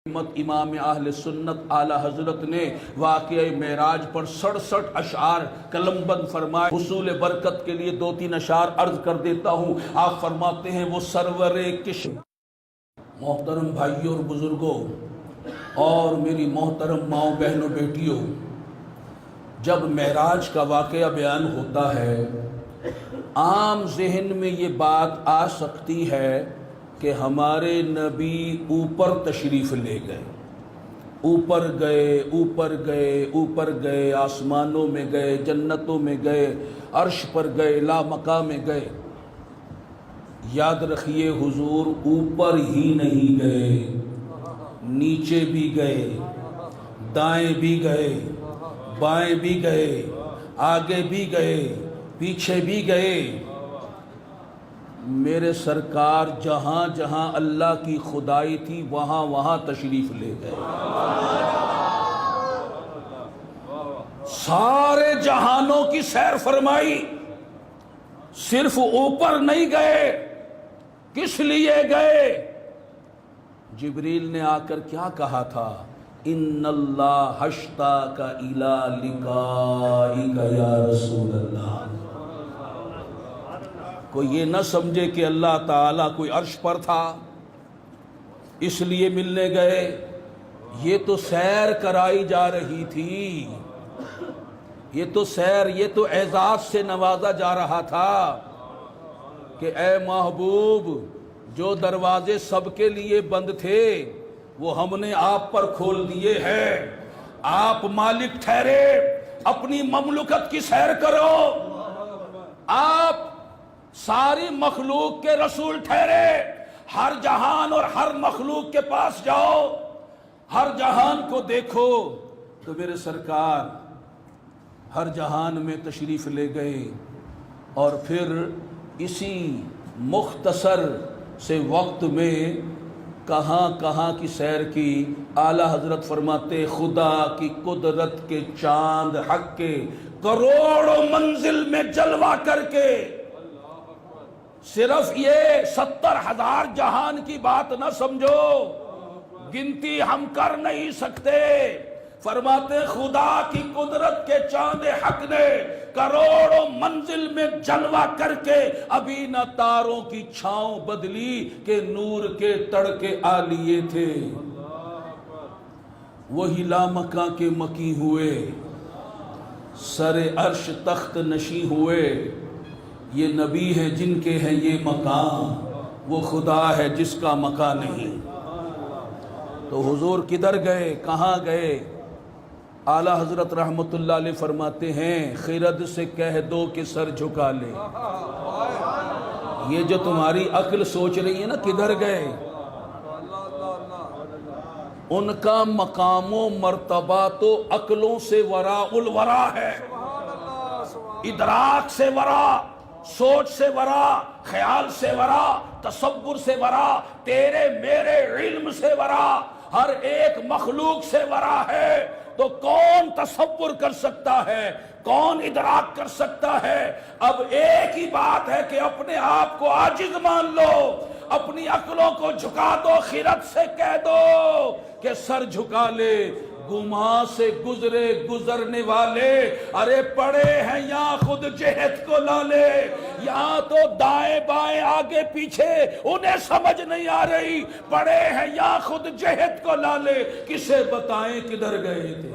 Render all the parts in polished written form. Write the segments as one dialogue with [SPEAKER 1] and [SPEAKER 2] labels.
[SPEAKER 1] امام اہل سنت اعلی حضرت نے واقعہ معراج پر 67 اشعار قلم بند فرمائے۔ حصول برکت کے لیے 2-3 اشعار عرض کر دیتا ہوں۔ آپ فرماتے ہیں وہ سرور کشم۔ محترم بھائیوں اور بزرگوں اور میری محترم ماؤں بہنوں بیٹیوں، جب معراج کا واقعہ بیان ہوتا ہے عام ذہن میں یہ بات آ سکتی ہے کہ ہمارے نبی اوپر تشریف لے گئے، اوپر گئے اوپر گئے اوپر گئے، آسمانوں میں گئے، جنتوں میں گئے، عرش پر گئے، لا مقام میں گئے۔ یاد رکھیے حضور اوپر ہی نہیں گئے، نیچے بھی گئے، دائیں بھی گئے، بائیں بھی گئے، آگے بھی گئے، پیچھے بھی گئے۔ میرے سرکار جہاں جہاں اللہ کی خدائی تھی وہاں وہاں تشریف لے گئے، سارے جہانوں کی سیر فرمائی، صرف اوپر نہیں گئے۔ کس لیے گئے؟ جبریل نے آ کر کیا کہا تھا؟ ان اللہ اشتاق الی لقائک یا رسول اللہ۔ کوئی یہ نہ سمجھے کہ اللہ تعالیٰ کوئی عرش پر تھا اس لیے ملنے گئے، یہ تو سیر کرائی جا رہی تھی، یہ تو سیر، یہ تو اعزاز سے نوازا جا رہا تھا کہ اے محبوب جو دروازے سب کے لیے بند تھے وہ ہم نے آپ پر کھول دیے ہیں، آپ مالک ٹھہرے، اپنی مملکت کی سیر کرو، آپ ساری مخلوق کے رسول ٹھہرے، ہر جہان اور ہر مخلوق کے پاس جاؤ، ہر جہان کو دیکھو۔ تو میرے سرکار ہر جہان میں تشریف لے گئے اور پھر اسی مختصر سے وقت میں کہاں کہاں کی سیر کی۔ اعلی حضرت فرماتے خدا کی قدرت کے چاند حق کے کروڑوں منزل میں جلوہ کر کے، صرف یہ 70,000 جہان کی بات نہ سمجھو، گنتی ہم کر نہیں سکتے۔ فرماتے خدا کی قدرت کے چاند حق نے کروڑوں منزل میں جلوہ کر کے ابھی نہ تاروں کی چھاؤں بدلی کہ نور کے تڑکے آ لیے تھے۔ وہی لامکاں کے مکی ہوئے، سر عرش تخت نشیں ہوئے۔ یہ نبی ہے جن کے ہیں یہ مقام، وہ خدا ہے جس کا مقام نہیں۔ تو حضور کدھر گئے، کہاں گئے؟ اعلیٰ حضرت رحمت اللہ علیہ فرماتے ہیں خرد سے کہہ دو کہ سر جھکا لے۔ یہ جو تمہاری عقل سوچ رہی ہے نا کدھر گئے، ان کا مقام و مرتبہ تو عقلوں سے وراء الورا ہے، ادراک سے وراء، سوچ سے وراء، خیال سے وراء، تصور سے وراء، تیرے میرے علم سے وراء، ہر ایک مخلوق سے وراء ہے۔ تو کون تصور کر سکتا ہے، کون ادراک کر سکتا ہے؟ اب ایک ہی بات ہے کہ اپنے آپ کو عاجز مان لو، اپنی عقلوں کو جھکا دو، خرد سے کہہ دو کہ سر جھکا لے۔ گماں سے گزرے گزرنے والے، ارے پڑے ہیں یہاں خود جہت کو لالے، یہاں تو دائیں بائیں آگے پیچھے انہیں سمجھ نہیں آ رہی، پڑے ہیں یہاں خود جہت کو لالے، کسے بتائیں کدھر گئے تھے۔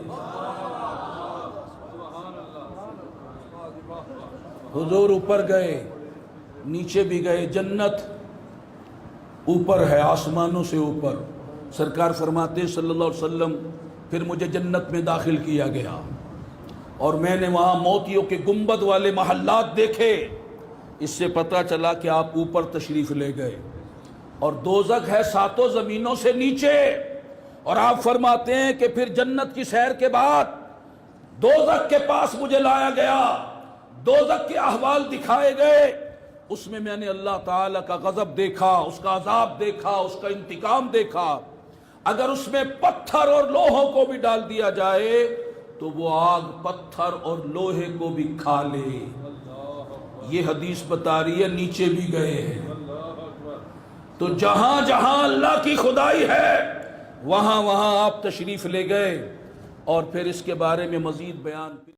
[SPEAKER 1] حضور اوپر گئے، نیچے بھی گئے، جنت اوپر ہے، آسمانوں سے اوپر۔ سرکار فرماتے صلی اللہ علیہ وسلم پھر مجھے جنت میں داخل کیا گیا اور میں نے وہاں موتیوں کے گنبد والے محلات دیکھے۔ اس سے پتہ چلا کہ آپ اوپر تشریف لے گئے، اور دوزخ ہے 7 زمینوں سے نیچے۔ اور آپ فرماتے ہیں کہ پھر جنت کی سیر کے بعد دوزخ کے پاس مجھے لایا گیا، دوزخ کے احوال دکھائے گئے۔ اس میں میں نے اللہ تعالیٰ کا غضب دیکھا، اس کا عذاب دیکھا، اس کا انتقام دیکھا۔ اگر اس میں پتھر اور لوہوں کو بھی ڈال دیا جائے تو وہ آگ پتھر اور لوہے کو بھی کھا لے۔ یہ حدیث بتا رہی ہے نیچے بھی گئے ہیں۔ تو جہاں جہاں اللہ کی خدائی ہے وہاں آپ تشریف لے گئے اور پھر اس کے بارے میں مزید بیان